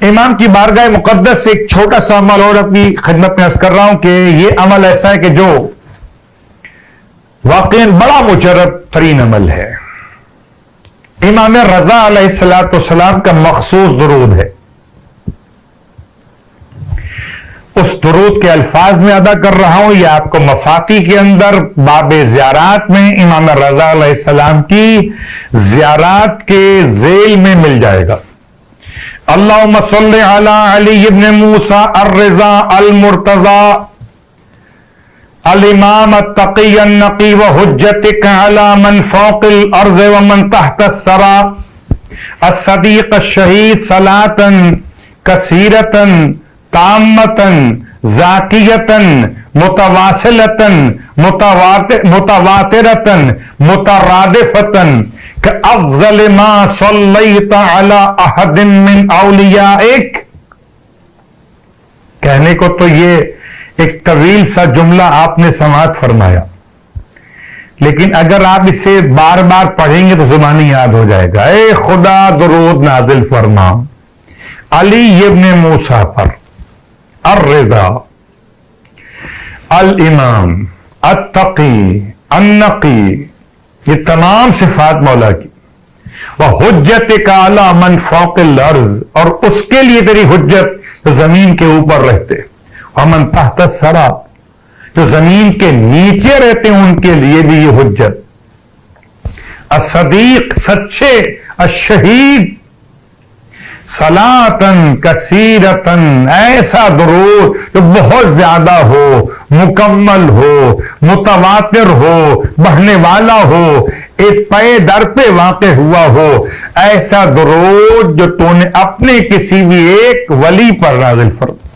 امام کی بارگاہ مقدس سے ایک چھوٹا سا عمل اور اپنی خدمت میں عرض کر رہا ہوں کہ یہ عمل ایسا ہے کہ جو واقعی بڑا مجرب ترین عمل ہے. امام رضا علیہ الصلوۃ والسلام کا مخصوص درود ہے. اس درود کے الفاظ میں ادا کر رہا ہوں. یہ آپ کو مفاقی کے اندر باب زیارات میں امام رضا علیہ السلام کی زیارات کے ذیل میں مل جائے گا. اللہم صلی علی علی ابن موسیٰ الرضا المرتضی الامام التقی النقی وحجتک علی من فوق الارض ومن تحت الثری الصدیق الشہید صلاۃ کثیرۃ تامۃ ذاکیۃ متواصلۃ متواترۃ مترادفۃ کافضل ما صلیت علی احد من اولیائک. کہنے کو تو یہ ایک طویل سا جملہ آپ نے سماعت فرمایا، لیکن اگر آپ اسے بار بار پڑھیں گے تو زبانی یاد ہو جائے گا. اے خدا درود نازل فرما علی ابن موسیٰ پر، الرضا، الامام، التقی، النقی، یہ تمام صفات مولا کی. وحجتک علی من فوق الارض، اور اس کے لیے تیری حجت جو زمین کے اوپر رہتے، ومن تحت الثری، جو زمین کے نیچے رہتے ہیں ان کے لیے بھی یہ حجت. الصدیق، سچے، الشہید، صلاۃً کثیرۃً، ایسا درود جو بہت زیادہ ہو، مکمل ہو، متواتر ہو، بڑھنے والا ہو، ایک پے در پہ واقع ہوا ہو، ایسا درود جو تو نے اپنے کسی بھی ایک ولی پر نازل فرما.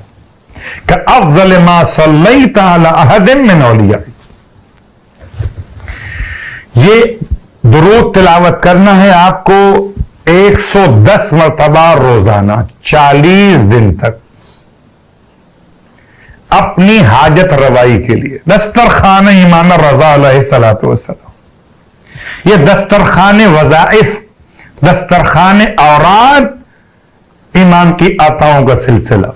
کہ افضل ما صلیت علی احد من اولیاء. یہ درود تلاوت کرنا ہے آپ کو 110 مرتبہ روزانہ 40 دن تک، اپنی حاجت روائی کے لیے. دسترخوان امام رضا علیہ الصلوۃ والسلام، یہ دسترخوان وظائف، دسترخوان اوراد امام کی عطاؤں کا سلسلہ.